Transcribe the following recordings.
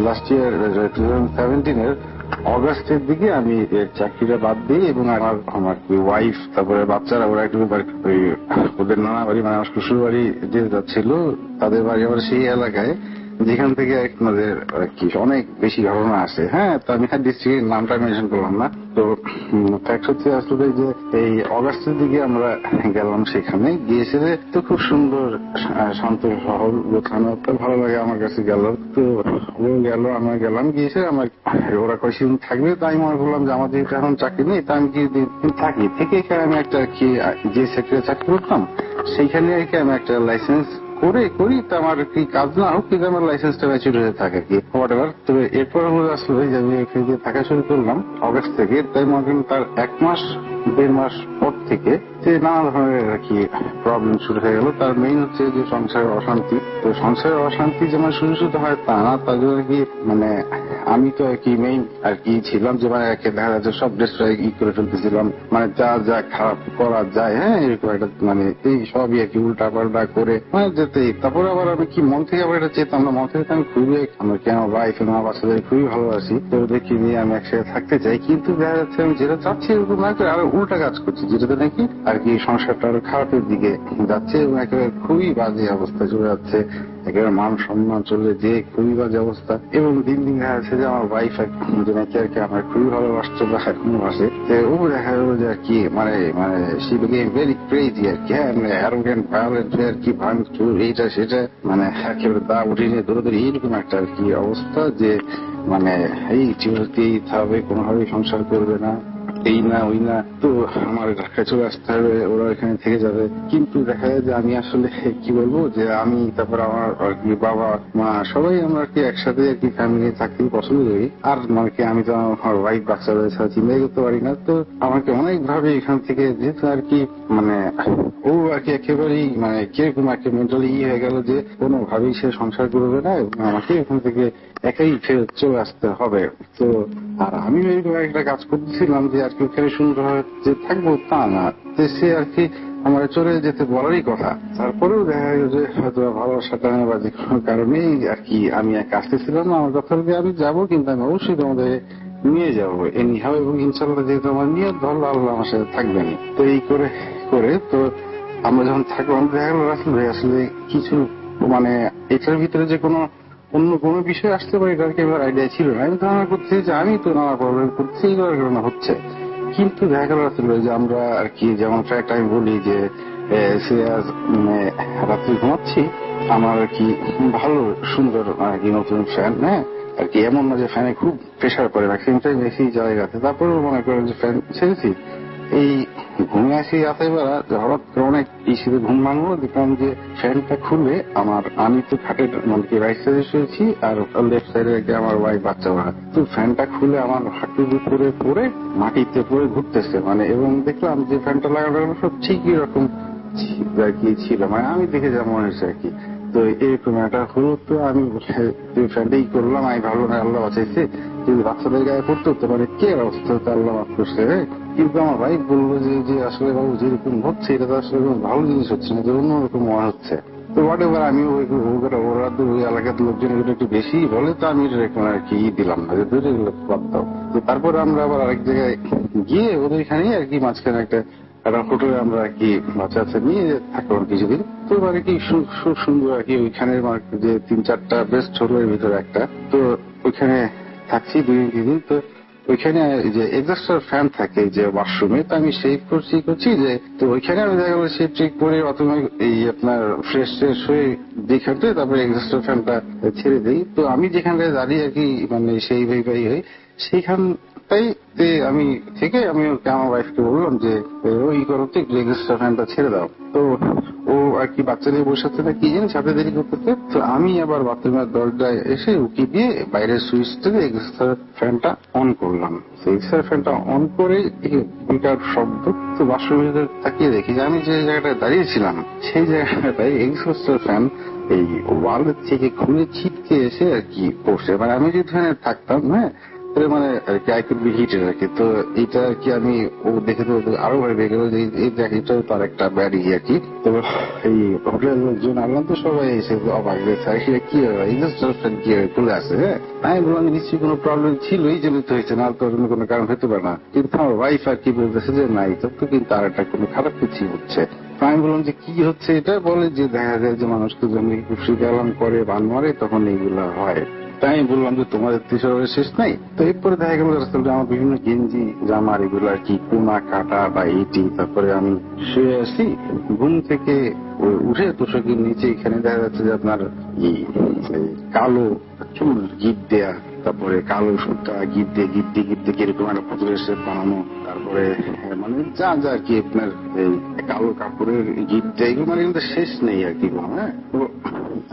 Last year 2017-এর অগাস্টের দিকে আমি চাকরিটা বাদ দিই এবং আমার ওয়াইফ তারপরে বাচ্চারা ওরা একটু ওদের নানা বাড়ি মানে আমার শ্বশুর বাড়ি যে যাচ্ছিল তাদের বাড়ি আবার সেই এলাকায় যেখান থেকে আপনাদের কি অনেক বেশি ঘটনা আসে। হ্যাঁ, তো আমি ডিস্ট্রিক্টের নামটা মেনশন করলাম না। তো ফ্যাক্ট হচ্ছে আসলে যে এই অগাস্টের দিকে আমরা গেলাম, সেখানে গিয়েছে তো খুব সুন্দর শান্ত শহর, গোছানো, ভালো লাগে আমার কাছে। গেল তো ও গেল, আমরা গেলাম, গিয়েছে আমার ওরা কয়েকদিন থাকবে। তাই মনে করলাম যে আমার যেহেতু এখন চাকরি নেই তা আমি কিছুদিন থাকি, থেকে এখানে আমি একটা কি যে সেক্টরে চাকরি করতাম সেইখানে আর কি আমি একটা লাইসেন্স করি তো আমার কি কাজ না হোক কিন্তু আমার লাইসেন্সটা ম্যাচিউর হয়ে থাকে আর কি হোয়াট এভার। তবে এরপর আসলে যে আমি এখানে যে থাকা শুরু করলাম অগাস্ট থেকে, তাই মনে করেন তার 1-1.5 মাস পর থেকে যে নানা ধরনের আর কি প্রবলেম শুরু হয়ে গেল। তার মেইন হচ্ছে যে সংসারের অশান্তি। তো সংসারের অশান্তি যেমন শুরু হয় তা না, তার জন্য আর কি মানে আমি তো আর কি মেইন আর কি ছিলাম যে মানে দেখা যাচ্ছে সব ডিস্ট্রয় করে ফেলতেছিলাম, মানে যা যা খারাপ করা যায়। হ্যাঁ, এরকম একটা মানে এই সবই আর কি উল্টা পাল্টা করে মানে যেতেই। তারপরে আবার আমি কি মন থেকে আবার এটা চেতাম না, মন থেকে আমি খুবই আমার কি আমার ওয়াইফ এবং আমার বাচ্চাদের খুবই ভালোবাসি, তো দেখি নিয়ে আমি একসাথে থাকতে চাই। কিন্তু দেখা যাচ্ছে আমি যেটা চাচ্ছি এরকম না করে আরো উল্টা কাজ করছি, যেটাতে নাকি আর কি সংসারটা আরো খারাপের দিকে যাচ্ছে এবং একেবারে খুবই বাজে অবস্থা চলে যাচ্ছে, একেবারে মান সম্মান চলে যে খুবই বাজে অবস্থা। এবং দিন দিন দেখা যাচ্ছে যে আমার ওয়াইফ যে নাকি আর কি আমার খুবই ভালোবাসতো বা এখনো বাসে, ও দেখা গেল যে আর কি মানে মানে সি বিকেম ভেরি ক্রেজি আর কি। হ্যাঁ, মানে অ্যারোগেন্ট ভায়োলেন্ট আর কি ভাঙচুর এইটা সেটা মানে একেবারে দা উঠে নিয়ে দৌড়াদৌড়ি এইরকম একটা আর কি অবস্থা যে মানে এই চিরতেই হবে, কোনোভাবেই সংসার করবে না, এই না ওই না, তো আমার ঢাকায় চলে আসতে হবে, ওরা এখানে থেকে যাবে। কিন্তু দেখা যায় যে আমি আসলে কি বলবো যে আমি তারপর আমার আর কি বাবা মা সবাই আমরা আর কি একসাথে আর কি ফ্যামিলি থাকতে পছন্দ করি। আর মানে কি আমি তো আমার ওয়াইফ বাচ্চা রয়েছে চিন্তাই করতে পারি না। তো আমাকে অনেক ভাবে এখান থেকে যেহেতু আর কি মানে ও আর কি একেবারেই মানে কিরকম আর কি মেন্টালি হয়ে গেল যে কোনোভাবেই সে সংসার করবে না এবং আমাকে এখান থেকে একাই ফেরত চলে আসতে হবে। তো আর আমি এরকম একটা কাজ করতেছিলাম যে আর কি ওখানে সুন্দর যে থাকবো তা না, সে আর কি আমার চলে যেতে বলারই কথা। তারপরেও দেখা গেল যে হয়তো ভালোবাসাটা বা যে কোনো কারণেই আর কি আমি এক আসতেছিলাম না। আমার কথা হলে আমি যাবো, কিন্তু আমি অবশ্যই তোমাদের নিয়ে যাবো এনি হাও, এবং ইনশাল্লাহ যেহেতু আমার নিয়ে ধরলো আল্লাহ আমার সাথে থাকবেন। তো এই করে করে তো আমরা যখন থাকলাম দেখা গেল রাসেল ভাই আসলে কিছু মানে এটার ভিতরে যে কোনো অন্য কোনো বিষয় আসতে পারে এটার কি আমার আইডিয়া ছিল না। আমি ধারণা করছি যে আমি তো নানা প্রবলেম করছি, এই কারণে হচ্ছে। কিন্তু দেখা গেল আসলে যে আমরা আর কি যেমন ফ্যাক্ট আমি বলি যে সে আজ মানে রাত্রি ঘুমাচ্ছি আমার আর কি ভালো সুন্দর আর কি নতুন ফ্যান, হ্যাঁ আর কি এমন না যে ফ্যানে খুব প্রেশার পড়ে ম্যাক্সিমাম টাইম বেশি জায়গাতে, তারপরেও মনে করেন যে ফ্যান ছেড়েছি এই ঘুমে আসি রাতের বেলা হঠাৎ করে অনেক শীতে ঘুম ভাঙলো, দেখলাম যে ফ্যানটা খুলে আমার আমি তো খাটের মানে কি রাইট সাইডে শুয়েছি আর লেফট সাইডে আমার ওয়াইফ বাচ্চা ওরা, তো ফ্যানটা খুলে আমার হাঁটুর উপরে পড়ে মাটিতে পড়ে ঘুরতেছে মানে, এবং দেখলাম যে ফ্যানটা লাগানো সব ঠিকই রকম আর কি ছিল, মানে আমি দেখে যা মনে হয়েছে আর কি। তো এরকম একটা হলো, তো আমি ফ্যানটাই করলাম। আমি ভালো না আল্লাহ বাঁচাইছে, যদি বাচ্চাদের গায়ে পড়তো তো মানে কে অবস্থা হতো আল্লাহ মাফ করছে। কিন্তু আমার ভাই বললো যে আসলে বাবু যেরকম হচ্ছে এটা তো আসলে ভালো জিনিস হচ্ছে না, যে অন্যরকম মনে হচ্ছে। তো হোয়াট এভার আমি ওরা তো ওই এলাকার লোকজন এগুলো একটু বেশি বলে, তো আমি এরকম আর কি দিলাম না যে দূরে বাদ দাও। তো তারপরে আমরা আবার আরেক জায়গায় গিয়ে ওদের এখানে আর কি মাঝখানে একটা হোটেলে আমরা আর কি বাচ্চা বাচ্চা নিয়ে থাকলাম কিছুদিন। তো আর কি খুব সুন্দর আর কি ওইখানের যে 3-4টা বেস্ট হোটেলের ভিতরে একটা, তো ওইখানে থাকছি 2 দিন। তো ওইখানে যে এক্সস্টার ফ্যান থাকে যে ওয়াশরুমে, তো আমি সেই করছি যে তো ওইখানে আমি দেখা গেল সেই ট্রিক করে অথবা এই আপনার ফ্রেশ হয়ে যেখানে তারপরে এক্সস্টার ফ্যানটা ছেড়ে দিই। তো আমি যেখানটায় দাঁড়িয়ে আর কি মানে সেই ভাই হই সেইখানটাই আমি থেকে আমি আমার ওয়াইফকে বললাম যে ওই করো তো একটু এক্সস্টার ফ্যানটা ছেড়ে দাও। তো ও আর কি বাচ্চাদের বসাতে না কি জানি সাথে দেরি করতেছে, তো আমি আবার বাথরুমের দরজায় এসে উকি দিয়ে বাইরের সুইচ থেকে এক্সস্টার ফ্যানটা অন করলাম। এক্সস্টার ফ্যানটা অন করে দুইটার শব্দ, তো বাথরুমের ভিতরে তাকিয়ে দেখি যে আমি যে জায়গাটায় দাঁড়িয়েছিলাম সেই জায়গাটায় এক্সস্টার ফ্যান এই ওয়ালের থেকে খুলে ছিটকে এসে আর কি পড়ছে। মানে আমি যদি ফ্যানে থাকতাম হ্যাঁ মানে আর কি আই কুড বি হিটেড আর কি। তো এটা আর কি আমি ও দেখে তো আরো ভয় পেয়ে গেল যে এই দেখ এটাও তার একটা ব্যাড ইয়ে আর কি। তো এই হোটেলের লোকজন আনলাম তো সবাই এসে অবাক যে স্যার কি হয় এই কি খুলে আসে। হ্যাঁ আমি বললাম নিশ্চয়ই কোনো প্রবলেম ছিল এই জন্য তো হয়েছে, না তো কোনো কারণ হতে পারে না। কিন্তু আমার ওয়াইফ আর কি বলতেছে যে না এটা তো কিন্তু আর একটা কোনো খারাপ কিছু হচ্ছে। আমি বললাম যে কি হচ্ছে এটা, বলে যে দেখা যায় যে মানুষকে যখন খুশি পালন করে বান মারে তখন এইগুলা হয়। তাই আমি বললাম যে তোমাদের তিসরের শেষ নাই। তো এরপরে দেখা গেল আমার বিভিন্ন গেঞ্জি জামার এগুলো আর কি কোনা কাটা বা এইটি। তারপরে আমি শুয়ে আসি, ঘুম থেকে উঠে তোষকের নিচে এখানে দেখা যাচ্ছে যে আপনার কালো চুল গিট দেয়া, তারপরে কালো সুতা গিট দিয়ে কিরকম একটা পুতুলের শেপ বানানো, তারপরে মানে যা যা আর কি আপনার এই কালো কাপড়ের গিট দেয় এগুলো মানে কিন্তু শেষ নেই আর কি। হ্যাঁ তো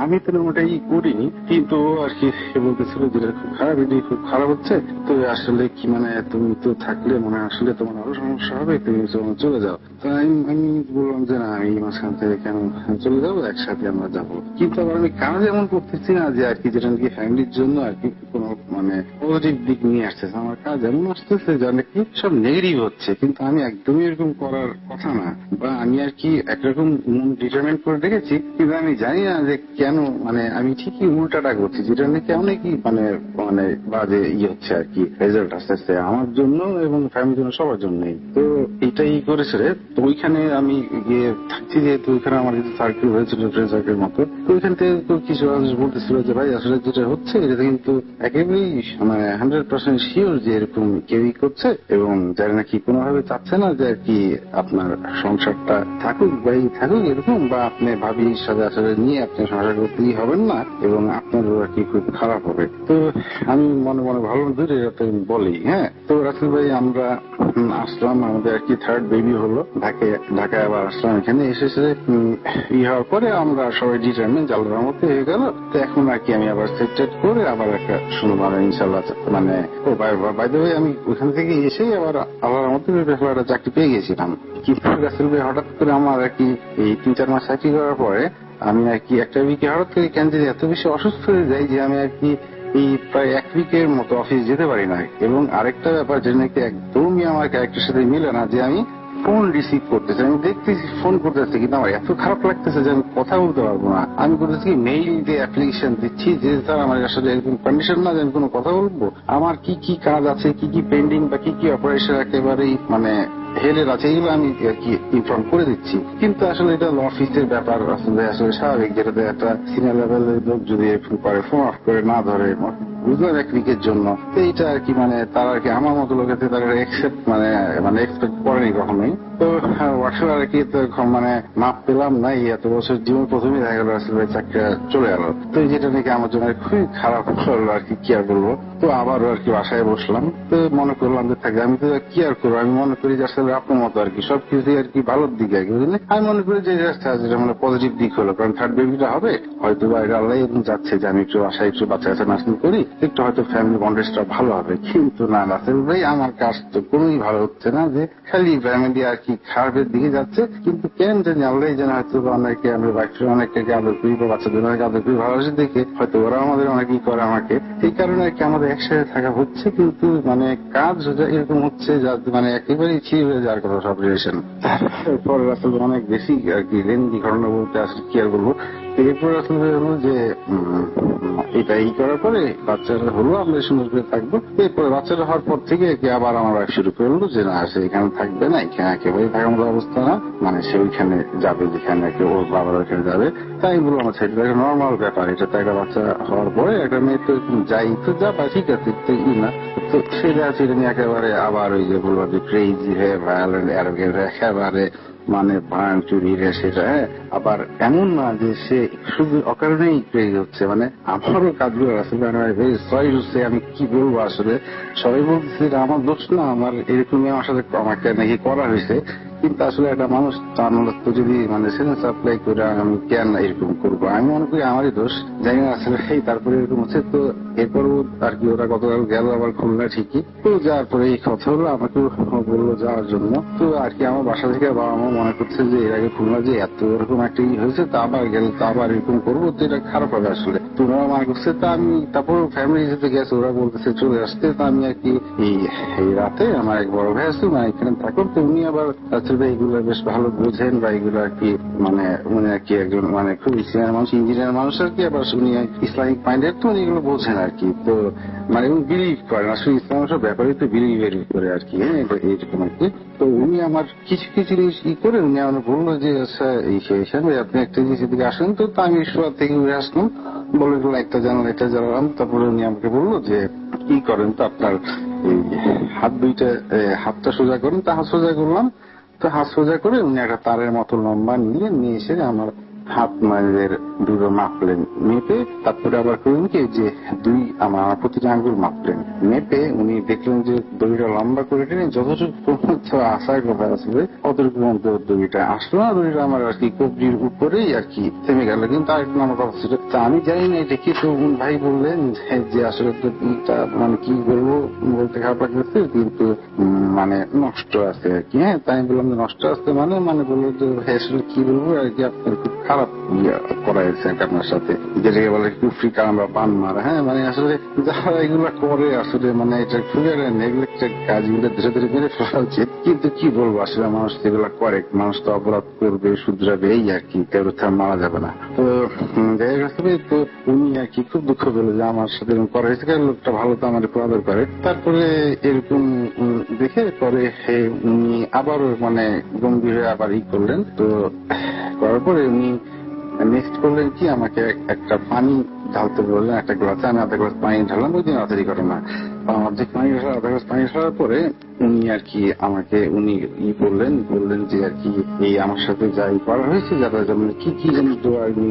আমি তো ওটাই করিনি, কিন্তু আর কি বলতেছিল যেটা খুব খারাপ, এটি খুব খারাপ হচ্ছে। তো আসলে কি মানে তুমি তো থাকলে মানে আসলে তোমার আরো সমস্যা হবে, তুমি চলে যাও। তো আমি বললাম যে না আমি মাঝখান থেকে কেন চলে যাবো, একসাথে আমরা যাবো। কিন্তু আবার আমি কাজ এমন করতেছি না যে আর কি যেটা নাকি ফ্যামিলির জন্য আর কি কোনো মানে পজিটিভ দিক নিয়ে আসতেছে। আমার কাজ এমন আসতেছে যা নাকি সব নেগেটিভ হচ্ছে, কিন্তু আমি একদমই এরকম করার কথা না। বা আমি আর কি একরকম ডিটারমেন্ট করে রেখেছি, কিন্তু আমি জানি না যে কেন মানে আমি ঠিকই উল্টাটা করছি, যেটা নাকি অনেকই মানে মানে বাজে ইয়ে হচ্ছে আর কি, রেজাল্ট আসতেছে আমার জন্য এবং ফ্যামিলির জন্য সবার জন্যই। তো এটাই করেছে রে। তো ওইখানে আমি গিয়ে থাকছি, যেহেতু ওইখানে আমার কিছু সার্কেল হয়েছিল ফ্রেন্ড সার্কেল মতো, তো ওইখান থেকে তো কিছু মানুষ বলতেছিল যে ভাই আসলে যেটা হচ্ছে এটা কিন্তু একেবারেই মানে 100% শিওর যে এরকম কেউই করছে, এবং যারা নাকি কোনোভাবে চাচ্ছে না যে আর কি আপনার সংসারটা থাকুক বা থাকুক এরকম, বা আপনি ভাবির সাথে আসলে নিয়ে আপনি সংসার করতেই হবেন না এবং আপনারও আর কি খুব খারাপ হবে। তো আমি মনে মনে ভালো ধরে বলি। হ্যাঁ তো রাসেল ভাই আমরা আসলাম, আমাদের আর কি থার্ড বেবি হলো, ঢাকায় আবার আসলাম। এখানে এসেছে হওয়ার পরে আমরা সবাই ডিটারমেন্ট আল্লাহর মতো হয়ে গেল। তো এখন আর কি আমি আবার সেটেড করে আবার একটা সুন্দর ইনশাল্লাহ মানে ও বাই দ্য ওয়ে আমি ওখান থেকে এসেই আবার আল্লাহর মতো একটা চাকরি পেয়ে গেছিলাম। কিন্তু রাসেল ভাই হঠাৎ করে আমার আর কি এই 3-4 মাস চাকরি করার পরে আমি আর কি একটা উইকে হঠাৎ করে কেন যে এত বেশি অসুস্থ হয়ে যাই যে আমি আর কি এই প্রায় 1 উইকের মতো অফিস যেতে পারি না। এবং আরেকটা ব্যাপার যেটা নাকি একদমই আমার ক্যারেক্টারের সাথে মিলে না, যে আমি ফোন রিসিভ করতেছি, আমি দেখতেছি ফোন করতেছি, কিন্তু আমার এত খারাপ লাগতেছে যে আমি কথা বলতে পারবো না। আমি করতেছি মেইল দিয়ে অ্যাপ্লিকেশন দিচ্ছি যে স্যার আমার আসলে এরকম কন্ডিশন না যে আমি কোনো কথা বলবো, আমার কি কি কাজ আছে, কি কি পেন্ডিং বা কি কি অপারেশন একেবারেই মানে হেলের আছে, এগুলো আমি কি ইনফর্ম করে দিচ্ছি। কিন্তু আসলে এটা অফিসের ব্যাপার, আসলে স্বাভাবিক, যেটাতে একটা সিনিয়র লেভেলের লোক যদি এরকম করে ফোন অফ করে না ধরে বুঝলাম 1 উইকের জন্য, তো এইটা আর কি মানে তারা আর কি আমার মতো লোকের তারা এক্সেপ্ট মানে এক্সপেক্ট করেনি কখনোই। তো ওয়ার্কশপ আর কি তো মানে মাপ পেলাম না, এত বছর জীবন প্রথমেই দেখা গেল আসলে চাকরি চলে গেল। তো যেটা নাকি আমার জন্য খুবই খারাপ হলো আর কি আর বলবো। তো আবারও আর কি বাসায় বসলাম, তো মনে করলাম যে থাকে আমি তো কি আর করবো, আমি মনে করি যে আসলে আপনার মতো আর কি সবকিছু আর কি ভালোর দিকে আর কি বুঝলেন। আমি মনে করি যে যেটা মানে পজিটিভ দিক হলো, কারণ থার্ড বেবিটা হবে হয়তো বা এটা আল্লাহ এরকম যাচ্ছে যে আমি একটু বাসায় একটু বাচ্চা কাছে নার্সিং করি, একটু হয়তো ফ্যামিলি বন্ডেজটা ভালো হবে। কিন্তু না রাসেল ভাই আমার কাজ তো কোনোই ভালো হচ্ছে না, যে খালি ফ্যামিলি আর কি খারাপের দিকে যাচ্ছে। কিন্তু কেন জানি আল্লাহ যেন হয়তো অনেকে আমি বাচ্চারা অনেককে আদর করি বা বাচ্চাদের অনেক আদর করি ভালোবাসে দেখে হয়তো ওরা আমাদের অনেকই করে আমাকে, এই কারণে আর কি আমাদের একসাথে থাকা হচ্ছে। কিন্তু মানে কাজ এরকম হচ্ছে যা মানে একেবারেই ছিল হয়ে যাওয়ার কথা সব রিলেশন। তারপরে আসলে অনেক বেশি আর কি লেন্দি ঘটনা বলতে আসলে কি আর বলবো। এরপর আসলে হলো যে এটা করার পরে বাচ্চারা হলো, আমরা সুন্দর করে থাকবো। এরপরে বাচ্চারা হওয়ার পর থেকে আবার আমার ওয়াইফ শুরু করলো যে না সে এখানে থাকবে না, এখানে একেবারেই থাকার মতো অবস্থা না, মানে সে ওইখানে যাবে যেখানে ওর বাবার ওইখানে যাবে। তাই বলবো আমার ছেলে একটা নর্মাল ব্যাপার, এটা তো একটা বাচ্চা হওয়ার পরে একটা মেয়ে তো যাই তো যা বা ঠিক আছে না। তো সেটা সেটা নিয়ে একেবারে আবার ওই যে বলবো যে ক্রেজি হয়ে ভায়োলেন্ট অ্যারোগেন্ট একেবারে মানে ভাঙ চুরি রে সেটা। আবার এমন না যে সে শুধু অকারণেই ক্রেজি হচ্ছে, মানে আমারও কাজগুলো আসলে সরি হচ্ছে, আমি কি বলবো আসলে সবাই বলতেছে এটা আমার দোষ না, আমার এরকমই আমার সাথে আমাকে নাকি করা হয়েছে। কিন্তু আসলে একটা মানুষ তো যদি মানে সেন্স অ্যাপ্লাই করে আমি কেন এরকম করবো, আমি মনে করি আমারই দোষ, জানি না আসলে তারপরে এরকম হচ্ছে। তো এরপরও আর কি ওরা গতকাল গেল আবার খুলনা ঠিকই। তো যাওয়ার পরে এই কথা হলো, আমাকে বললো যাওয়ার জন্য। তো আর কি আমার বাসা থেকে বাবা মা মনে করছে যে এর আগে খুলনা যে এত এরকম একটা হয়েছে, তা আবার গেলে তো আবার এরকম করবো, তো এটা খারাপ হবে আসলে। তো ওরা মনে করছে, তা আমি তারপর ফ্যামিলি যেতে গেছে, ওরা বলতেছে চলে আসতে। তা আমি আর কি এই রাতে আমার এক বড় ভাই আছে, মানে এখানে থাকুন। তো উনি আবার আসলে এইগুলো বেশ ভালো বোঝেন, বা এগুলো আর কি মানে উনি আর কি একজন মানে খুব সিনিয়র মানুষ, ইঞ্জিনিয়ার মানুষ আর কি, আবার উনি ইসলামিক মাইন্ডেড, তো উনি এগুলো বোঝেন আর কি। তো মানে উনি বিলিভ করেন আসলে ইসলামের সব ব্যাপারে, তো বিলিভ করে আর কি। হ্যাঁ, এইরকম আর কি। তো উনি আমার কিছু কিছু জিনিস করে উনি আমার বললো যে আচ্ছা এই হিসাবে আপনি একটা জিনিস এদিকে আসেন। তো আমি শোয়া থেকে উঠে আসলাম, বলে একটা জানাল এটা জ্বালালাম। তারপরে উনি আমাকে বললো যে কি করেন, তো আপনার এই হাত দুইটা হাতটা সোজা করেন। তা হাত সোজা করলাম। তো হাত সোজা করে উনি একটা তারের মতো লম্বা নিয়ে এসে আমার হাত মায়ের দুটো মাপলেন, মেপে তারপরে আবার করলেন কি যে আমার প্রতিটা আঙ্গুল মাপলেন, মেপে উনি দেখলেন যে দড়িটা লম্বা করে টেনে যতটুকু আসার কথা আসবে অতটুকু মধ্যে দড়িটা আসলো না। দড়িটা আমার আর কি কবজির উপরেই আর কি থেমে গেল। কিন্তু আরেকটা আমার কথা ছিল, তা আমি জানি না এটা কি। তো ভাই বললেন যে আসলে তো মানে কি বলবো, বলতে খারাপ লাগতেছে, কিন্তু মানে নষ্ট আছে আর কি। হ্যাঁ, তাই আমি বললাম যে নষ্ট আছে মানে বললো যে আসলে কি বলবো আর কি, আপনার খুব খারাপ করা হয়েছে আপনার সাথে, যেটাকে বলে কুফরি কালাম বা বান মারা। হ্যাঁ, মানে আসলে যারা এগুলা করে আসলে মানে এটা খুবই নেগলেক্টেড কাজ, এগুলো ধীরে ধীরে মেরে ফেলা উচিত। কিন্তু কি বলবো আসলে মানুষ যেগুলা করে, মানুষ তো অপরাধ করবে, শুধরাবে, এই আর কি, কেউ মারা যাবে না। তো যাই হোক, তো উনি আর কি খুব দুঃখ পেল যে আমার সাথে এরকম করা হয়েছে, কারণ লোকটা ভালো তো আমার একটু আদর করে। তারপরে এরকম দেখে পরে উনি আবার মানে গম্ভীর হয়ে আবার করলেন। তো করার পরে উনি নেক্সট করলেন কি, আমাকে একটা পানি ঢালতে বললেন একটা গ্লাসে। আমি আধা গ্লাস পানি ঢাললাম, ওই দিন রাতেরই ঘটনা। অর্ধেক পানি ঢালা, আধা গ্লাস পানি ঢালার পরে উনি আর কি আমাকে উনি বললেন যে আর কি এই আমার সাথে যাই করা হয়েছে, যারা যেমন কি কি জিনিস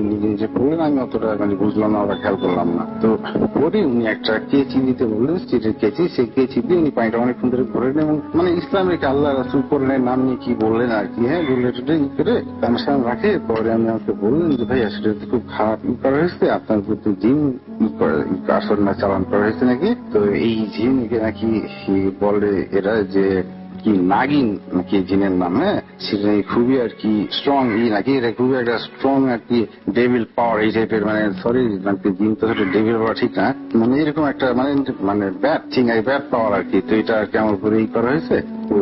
নিজে নিজে বললেন, আমি অতটা মানে বুঝলাম না, ওরা খেয়াল করলাম না। তো পরে উনি একটা কেচি দিতে বললেন, স্টিলের কেচি। সেই কেচি দিয়ে উনি পানিটা অনেকক্ষণ ধরে ভরে নেন এবং মানে ইসলামিক আল্লাহ রাসূল করলেন নাম নিয়ে কি বললেন আর কি। হ্যাঁ, বললে করে আমার সামনে রাখে। পরে আমাকে বললেন যে ভাই আসলে খুব খারাপ করা হয়েছে, আপনার প্রতি জিন আসর না চালান করা হয়েছে নাকি। তো এই জিনকে নাকি বলে এরা যে কি নাগিন নাকি জিনের নাম। হ্যাঁ, সেটা খুবই আর কি স্ট্রং নাকি, এটা খুবই একটা স্ট্রং আর কি ডেভিল পাওয়ার এই টাইপের। মানে সরি মানে জিন তো ডেভিল পাওয়ার ঠিক না, মানে এরকম একটা মানে ব্যাড থিং আর ব্যাড পাওয়ার আর কি। তো এটা আর কি আমার উপরে করা হয়েছে। তো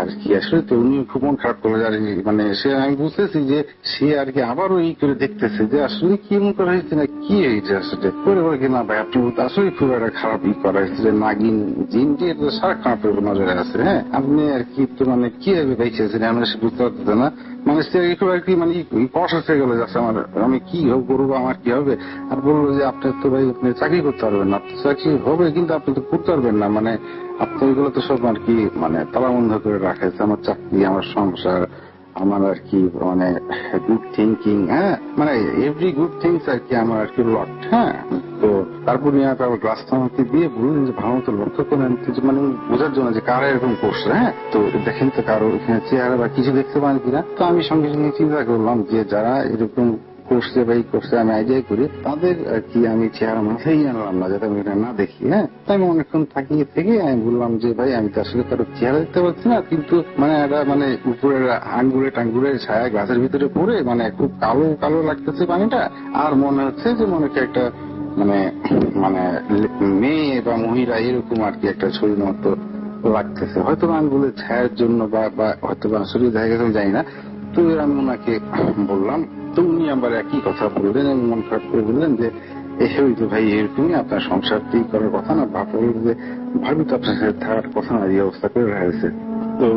আর কি আসলে তো উনি খুব মন খারাপ করলো, আর মানে সে আমি বুঝতেছি যে সে আর কি আবারও করে দেখতেছে যে আসলে কি মন করা হয়েছে না কি হয়েছে আসলে। করে বলে কি না ভাই আপনি আসলে খুব একটা খারাপ করা হয়েছে, যে নাগিন জিনটি এটা সারাক্ষণ আপনার নজরে আছে। হ্যাঁ, আপনি আর কি তো মানে কিভাবে দেখছেন আমরা সে বুঝতে পারতেছে না। মানে সে একটু আর কি মানে কষ্ট হয়ে গেল যাচ্ছে আমার, আমি কি করবো, আমার কি হবে। আর বললো যে আপনার তো ভাই আপনি চাকরি করতে পারবেন না, চাকরি হবে কিন্তু আপনি তো করতে পারবেন না, মানে আপনি এগুলো তো সব আর কি মানে তালা বন্ধ করে রাখেছে, আমার চাকরি, আমার সংসার, আমার আর কি মানে গুড থিঙ্কিং। হ্যাঁ, মানে এভরি গুড থিংস আর কি আমার আর কি লট। হ্যাঁ, তো তারপর গ্লাসটা আমাকে দিয়ে বললেন যে ভালো মতো লক্ষ্য করেন, মানে বোঝার জন্য যে কারা এরকম করছে। হ্যাঁ, তো দেখেন তো কারো এখানে চেহারা বা কিছু দেখতে পান কিনা। তো আমি সঙ্গে সঙ্গে চিন্তা করলাম যে যারা এরকম করছে বা করছে আমি আইডিয়া করি, তাদের আর কি আমি চেহারা মাথায় আনলাম না, যাতে আমি এটা না দেখি। হ্যাঁ, তাই আমি অনেকক্ষণ থাকিয়ে থেকে আমি বললাম যে ভাই আমি তো আসলে কারো চেহারা দেখতে পাচ্ছি না, কিন্তু মানে এটা মানে উপরের টাঙ্গুরের ছায়া গাছের ভিতরে পড়ে মানে খুব কালো কালো লাগতেছে পানিটা। আর মনে হচ্ছে যে মনে হচ্ছে একটা মানে মানে মেয়ে বা মহিলা এরকম আর কি একটা ছবির মতো লাগতেছে। হয়তো আমি বলে ছায়ার জন্য বা হয়তো বা আসলে দেখা গেছে জানি না। তো আমি ওনাকে বললাম, তো উনি আবার একই কথা বললেন এবং মন খারাপ করে বললেন যে তো ভাই এরকমই আপনার সংসার ঠিক করার কথা না, বাপ যে ভাবি তো আপনার সাথে থাকার কথা না, এই অবস্থা করে রয়েছে। তো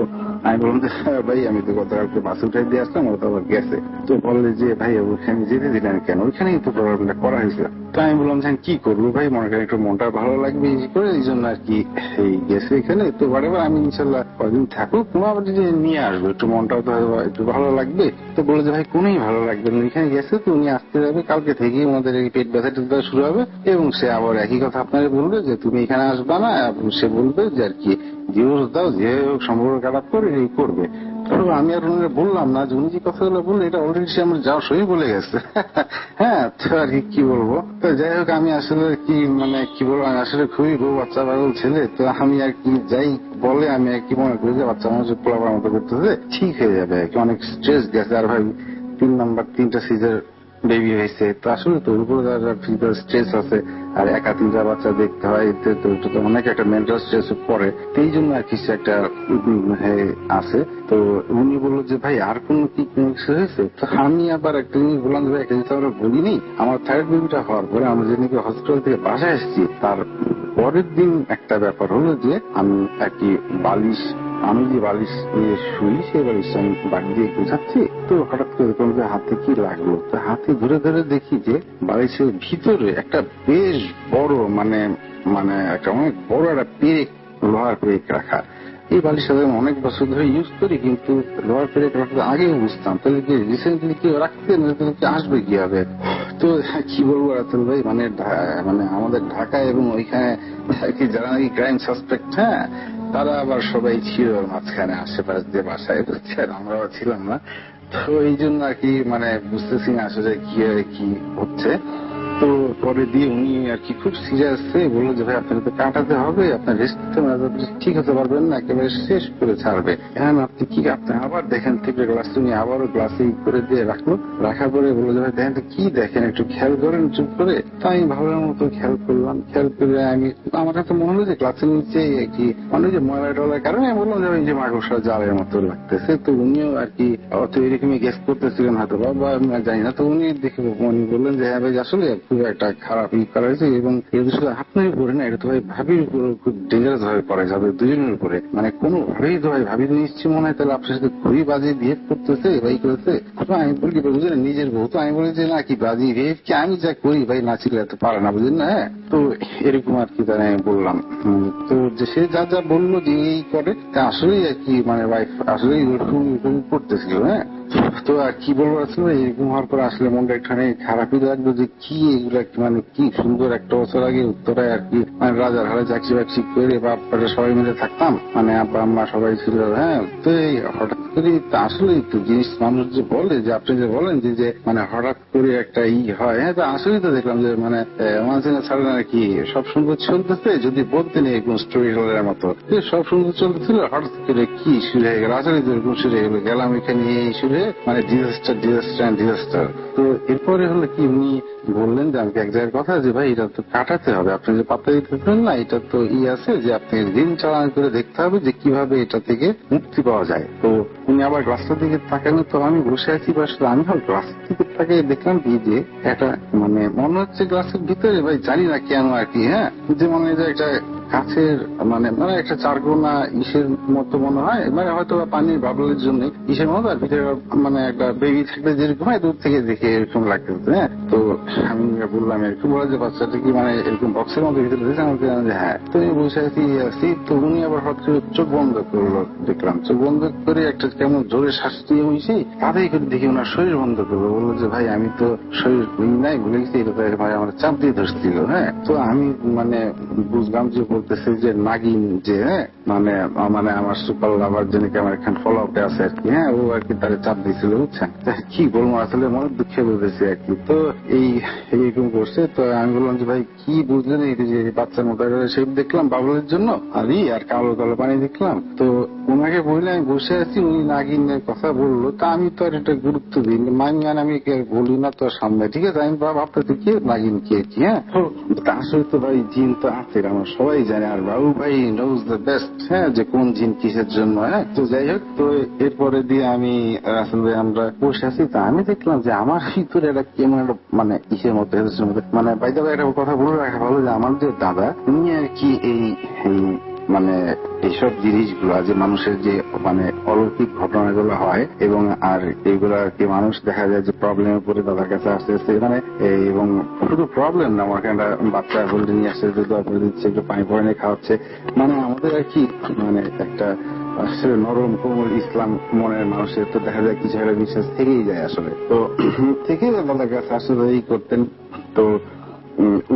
আমি বললাম যে ভাই আমি তো গতকালকে বাস উঠাই দিয়ে আসলাম, ও তো আবার গেছে। তো বললে যে ভাই ওইখানে যেতে দিলেন কেন, ওইখানেই তো প্রবলেমটা করা হয়েছে। তো আমি বললাম যে কি করবো ভাই, মনে করেন একটু মনটা ভালো লাগবে করে এই জন্য আর কি এই গেছে এখানে। তো বারেবার আমি ইনশাল্লাহ কদিন থাকুক, কোনো আবার যদি নিয়ে আসবো একটু মনটাও তো একটু ভালো লাগবে। তো বলে যে ভাই কোনোই ভালো লাগবে না, এখানে গেছে তো উনি আসতে যাবে, কালকে থেকে আমাদের এই পেট ব্যথা শুরু হবে এবং সে আবার একই কথা আপনাকে বলবে যে তুমি এখানে আসবা না। সে বলবে যে আর কি ডিভোর্স দাও, যে সম্পর্ক খারাপ করে এই করবে। তো আমি আর ওনাকে বললাম না যে উনি যে কথাগুলো বললেন এটা অলরেডি সে আমার যাওয়ার সময় বলে গেছে। হ্যাঁ, তো আর কি বলবো। তো যাই হোক, আমি আসলে কি বলবো, আমি আসলে খুবই বউ বাচ্চা পাগল ছেলে। তো আমি আর কি যাই বলে আমি আর কি মনে করি যে বাচ্চা মানুষ পোলাপার মতো করতেছে, ঠিক হয়ে যাবে আর কি। অনেক স্ট্রেস গেছে। আর ভাই 3টা সিজার বেবি হয়েছে, তো আসলে তো উপরে ফিজিক্যাল স্ট্রেস আছে। আর একা 3টা বাচ্চা দেখতে হয়, এতে তো অনেক একটা মেন্টাল স্ট্রেস পড়ে। তো এই জন্য আর কিছু একটা আছে। তো উনি বললো যে ভাই আর কোনো কিছু হয়েছে। তো আমি আবার একটা জিনিস বললাম যে ভাই একটা জিনিস আমরা বলিনি, আমার থার্ড বেবিটা হওয়ার পরে আমরা যে নাকি হসপিটাল থেকে বাসায় এসেছি তার পরের দিন একটা ব্যাপার হলো যে আমি আর কি আমি যে বালিশ নিয়ে শুই সেই বালিশ আমি বাড়ি দিয়ে গুছাচ্ছি। তো হঠাৎ করে দেখলাম যে হাতে কি লাগলো। তো হাতে ধরে ধরে দেখি যে বালিশের ভিতরে একটা বেশ বড় একটা অনেক বড় একটা পেরেক, লোহার পেরেক রাখা। এই বালিশটা আমি অনেক বছর ধরে ইউজ করি, কিন্তু লোহার পেরেক রাখতে আগেও বুঝতাম, তাহলে কি রিসেন্টলি কেউ রাখতে কি আসবে কি হবে। তো কি বলবো রাতুল ভাই, আমাদের ঢাকায় এবং ওইখানে কি যারা নাকি ক্রাইম সাসপেক্ট, হ্যাঁ, তারা আবার সবাই ছিল মাঝখানে আশেপাশ দিয়ে বাসায়, বুঝছেন, আমরাও ছিলাম না। তো এই জন্য আর কি বুঝতেছি না আসলে কি হচ্ছে। তো পরে দিয়ে উনি আর কি খুব সিরিয়াস হয়ে বললো যে ভাই আপনাকে তো কাটাতে হবে, আপনার রেস্ট নিতে হবে, আপনি ঠিক হতে পারবেন না, একেবারে শেষ করে ছাড়বে। এখন আপনি আবার দেখেন টিপে গ্লাস, উনি আবারও গ্লাসে করে দিয়ে রাখলো। রাখার পরে বললো যে ভাই দেখেন তো কি দেখেন, একটু খেয়াল করেন চুপ করে। তো আমি ভাবলার মতো খেয়াল করলাম। খেয়াল করে আমার কাছে মনে হলো যে গ্লাসের নিচে কি যে ময়লা টলার কারণে আমি বললাম যে ওই যে মাকড়সা জালের মতো লাগতেছে। তো উনিও আর কি অত এরকমই গেস করতেছিলেন হয়তো বা জানি না। তো উনি দেখে উনি বললেন যে হ্যাঁ ভাই আসলে খুব একটা খারাপ করা হয়েছে, এবং এটা শুধু আপনার উপরে না, এটা তো ভাই ভাবির উপরে খুব ডেঞ্জারাস ভাবে করা যাবে, দুজনের উপরে। কোনোভাবেই তো ভাই ভাবি তো নিশ্চয় মনে হয় তাহলে আপনার সাথে খুবই বাজে বিহেভ করতেছে, ভাই করেছে। আমি বলি কি বুঝলেন, নিজের বউ। তো আমি বলি যে না, কি বাজে বিহেভ কি, আমি যা করি ভাই না ছিল এত পারে না, বুঝলেন না। হ্যাঁ, তো এরকম আর কি তারা বললাম। তো যে সে যা যা বললো যে এই করে, তা আসলেই আর কি ওয়াইফ আসলেই করতেছিল। হ্যাঁ, তো আর কি বলবো, আসলে এরকম হওয়ার পর আসলে মনটা একটুখানি খারাপই লাগলো যে কি এগুলা কি সুন্দর একটা বছর আগে উত্তরায় আর কি রাজার হারে চাকরি বাকরি করে বাপরে সবাই মিলে থাকতাম, আব্বা আম্মা সবাই ছিল। হ্যাঁ, তো এই হঠাৎ করে আসলেই তো জিনিস মানুষ যে বলে যে আপনি যে বলেন যে হঠাৎ করে একটা হয়। হ্যাঁ, তো আসলেই তো দেখলাম যে মাঝে ছাড়ে না আর কি সব সুন্দর চলতেছে, যদি বলতে নেই কোন স্টোরি টেলারের মতো সব সুন্দর চলতেছিল, হঠাৎ করে কি শুরু হয়ে গেল। আসলে এরকম শুরু হয়ে গেলাম এখানে এই শুরু ডিজাস্টার। তো এরপরে হলো কি উনি বললেন যে আমাকে এক জায়গার কথা যে ভাই এটা তো কাটাতে হবে, আপনি যে পাতা দিতেছেন না, এটা তো আছে যে আপনি দিন চালান করে দেখতে হবে যে কিভাবে এটা থেকে মুক্তি পাওয়া যায়। তো উনি আবার গ্লাসটার দিকে তাকানো, তো আমি বসে আছি পাশে, আমি গ্লাসের দিকে তাকিয়ে দেখলাম কি যে একটা মনে হচ্ছে গ্লাসের ভিতরে ভাই জানি না কেন আর কি, হ্যাঁ, যে মনে হয় যে একটা কাছের একটা চারকোনা ইসের মতো মনে হয়, হয়তো পানির বাবলের জন্য ইসের মতো, আর ভিতরে একটা বেবি থাকলে যেরকম হয় দূর থেকে দেখে এরকম লাগতেছে। হ্যাঁ, তো আমি বললাম এরকম বলা যে বাচ্চাটা কি এরকম বক্সের মধ্যে ভিতরে দিয়েছে, আমাকে হ্যাঁ। তো আমি বসে আছি। তো উনি আবার হঠাৎ করে চোখ বন্ধ করলো, দেখলাম চোখ বন্ধ করে একটা কেমন জোরে শ্বাস দিয়ে হয়েছি, তাদের করে দেখি ওনার শরীর বন্ধ করলো। বললো যে ভাই আমি তো শরীর নাই, ভুলে গেছি, এটা ভাই আমার চাপ দিয়ে ধরছিল। হ্যাঁ, তো আমি বুঝলাম যে বলতেছে যে নাগিন, যে হ্যাঁ আমার সুপার লাভার জনকে আমার এখানে ফলো আপে আছে আর কি। হ্যাঁ, ও আর কি তারা চাপ দিয়েছিল, বুঝছেন। কি বলবো, আসলে মনে দুঃখে বলতেছি আর কি। তো এইরকম করছে। তো আমি বললাম যে ভাই কি বুঝলেন, এই যে বাচ্চার মতো শেপ দেখলাম বাবলের জন্য, আর কালো কালো পানি দেখলাম। তো ওনাকে বললে আমি বসে আছি, উনি নাগিনের কথা বললো, তা আমি তো আর এটা গুরুত্ব দিই আমি বলি না তো সামনে, ঠিক আছে। আমি ভাবতে কি নাগিন কে কি। হ্যাঁ, আসলে তো ভাই জিন তো আছে, আমরা সবাই জানি, আর বাবু ভাই নোজ দ্য বেস্ট, হ্যাঁ, যে কোন জিন কিসের জন্য। হ্যাঁ, তো যাই হোক, তো এরপরে দিয়ে আমি আসলে আমরা বসে আছি। তা আমি দেখলাম যে আমার ভিতরে একটা কেমন একটা ইসের মতো বাইদা একটা কথা বলে রাখা ভালো যে আমার যে দাদা উনি আর কি এই এইসব জিনিসগুলো যে মানুষের যে অলৌকিক ঘটনাগুলো হয়, এবং আর এইগুলা আর কি মানুষ দেখা যায় যে প্রবলেমের উপরে দাদার কাছে আসতে আসতে এবং শুধু প্রবলেম না, আমার একটা বাচ্চা হলদে নিয়ে আসছে, দোয়া করে দিচ্ছে, একটু পানি পরে নিয়ে খাওয়াচ্ছে, আমাদের আর কি একটা আসলে নরম কোমল ইসলাম মনের মানুষের তো দেখা যায় কিছু একটা বিশ্বাস থেকেই যায় আসলে। তো থেকে দাদার কাছে আসলে এই করতেন। তো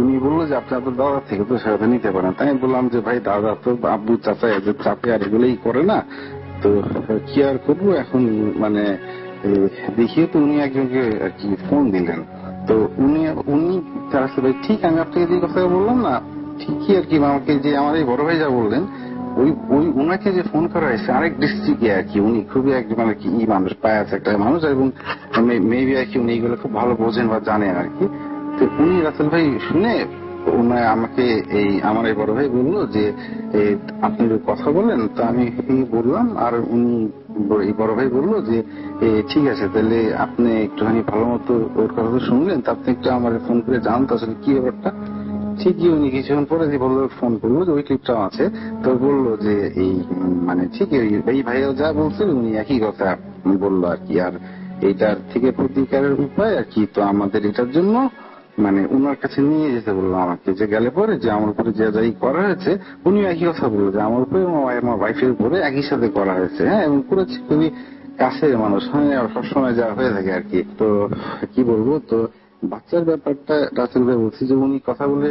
উনি বললো যে আপনি আপনার দাদা থেকে তো সেটা নিতে পারেন। তাই বললাম যে ভাই দাদা তো আব্বু চাচা এদের চাপে আর এগুলোই করে না, তো কি আর করবো এখন, মানে দেখিয়ে তো উনি একজনকে আর কি ফোন দিলেন। তো উনি রাসেল ভাই ঠিক আমি আপনাকে যে কথা বললাম না, ঠিকই আর কি আমাকে যে আমার এই বড় ভাই যা বললেন, ওই ওই উনাকে যে ফোন করা হয়েছে আরেক ডিস্ট্রিক্টে আর কি, উনি খুবই একজন মানে কি মানুষ পায় আছে একটা মানুষ, এবং মেবি আর কি উনি এগুলো খুব ভালো বোঝেন বা জানেন আর কি। তো উনি রাসেল ভাই শুনে উনি আমাকে আমার এই বড় ভাই বললো যে আপনি কথা বলেন, তো আমি বললাম, আর উনি এই বড় ভাই বললো যে ঠিক আছে তাহলে আপনি একটুখানি ভালো মতো ওর কথা তো শুনলেন, তা আপনি একটু আমার ফোন করে জানতো আসলে কি ব্যাপারটা। ঠিকই উনি কিছুক্ষণ পরে যে বললো, ফোন করলো যে ওই ক্লিপটাও আছে, তো বললো যে মানে ঠিকই এই ভাইয়া যা বলছে উনি একই কথা বললো আর কি। আর এইটার থেকে প্রতিকারের উপায় আর কি, তো আমাদের এটার জন্য মানে উনার কাছে নিয়ে যেতে বললো আমাকে, যে গেলে পরে যে আমার উপরে যে যাই করা হয়েছে উনি একই কথা বললো যে আমার উপরে আমার ওয়াইফের উপরে একই সাথে করা হয়েছে। হ্যাঁ, এবং করেছে খুবই কাছের মানুষ, হ্যাঁ সবসময় যা হয়ে থাকে আর কি। তো কি বলবো, তো বাচ্চার ব্যাপারটা রাসেল ভাই বলছি যে উনি কথা বলে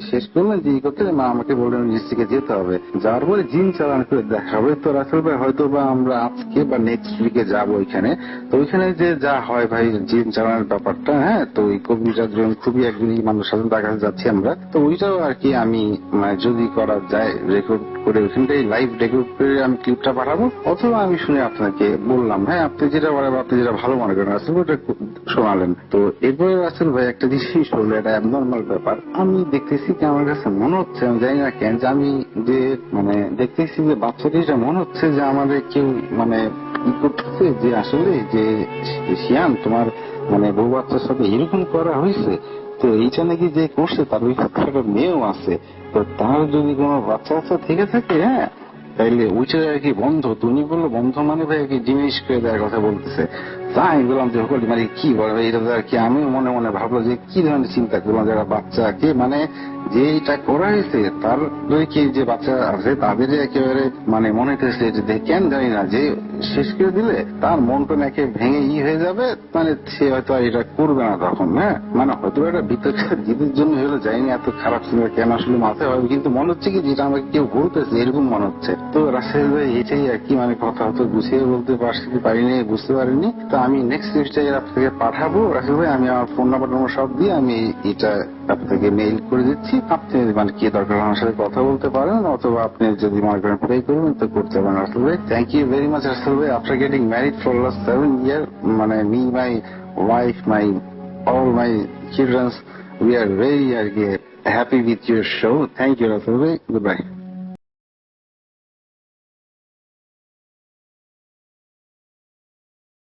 শেষ করলেন যে করতে মা আমাকে বললেন নিজ থেকে যেতে হবে, যাওয়ার পরে জিন চালান করে দেখা হবে। তো রাসেল ভাই হয়তো বা আমরা আজকে বা নেক্সট উইকে যাবো ওইখানে। তো ওইখানে যে যা হয় ভাই জিন চালানোর ব্যাপারটা, হ্যাঁ, তো ওই কবির একজন খুবই একজনই মানুষ সাথে তার কাছে যাচ্ছি আমরা, তো ওইটাও আর কি আমি মানে যদি করা যায় রেকর্ড করে ওইখানটাই লাইভ রেকর্ড করে আমি ক্লিপটা পাঠাবো, অথবা আমি শুনে আপনাকে বললাম, হ্যাঁ আপনি যেটা বলেন আপনি যেটা ভালো মনে করেন রাসেল ভাই ওটা শোনালেন। তো এরপরে রাসেল ভাই একটা জিনিস হলো, এটা অ্যাবনর্মাল ব্যাপার, আমি দেখতেছি যে আমার কাছে মনে হচ্ছে, আমি জানি না কেন, যে আমি যে মানে দেখতেছি যে বাচ্চাটিটা মনে হচ্ছে যে আমাদের কেউ মানে ই করতেছে, যে আসলে যে শিয়ান তোমার মানে বউ বাচ্চার সাথে এরকম করা হয়েছে, তো এইটা নাকি যে করছে তার ওই একটা মেয়েও আছে, তো তার যদি কোনো বাচ্চা বাচ্চা থেকে থাকে, হ্যাঁ তাইলে ওইটা আর কি বন্ধ। তুমি বললো বন্ধ মানে ভাই কি জিনিস করে দেওয়ার কথা বলতেছে। তাই বললাম যে হকলি মানে কি বলে এটা আর কি, আমি মনে মনে ভাবলো যে কি ধরনের চিন্তা করলাম, যারা বাচ্চাকে মানে যে এটা করা হয়েছে তার কি যে বাচ্চা আছে তাদের একেবারে মানে মনে হইতেছে যে কেন জানি না, যে শেষ করে দিলে তার মনটা নাকি ভেঙে হয়ে যাবে, মানে সে হয়তো আর এটা করবে না তখন। হ্যাঁ, মানে হয়তো এটা ভিতরে জিদের জন্য হলো যায়নি, এত খারাপ চিন্তা কেন আসলে মাথায় হবে, কিন্তু মনে হচ্ছে কি যেটা আমাকে কেউ বলতেছে এরকম মনে হচ্ছে। তো রাসেল ভাই এটাই আর কি, মানে কথা হয়তো গুছিয়ে বলতে পারিনি, বুঝতে পারিনি। তো আমি নেক্সট লিস্টে আপনাকে পাঠাবো রাসেল ভাই, আমি আমার ফোন নাম্বার সব দিয়ে আমি এটা আপনাকে মেইল করে দিচ্ছি। আপনি মানে কি দরকার আমার সাথে কথা বলতে পারেন, অথবা আপনি যদি মনে করেন পে করবেন তো করতে পারেন। রাসেল ভাই thank you very much Russell ভাই, after getting married for last 7 years, মানে me my wife my all my children, we are very happy with your show. Thank you, Rasul bhai. Goodbye.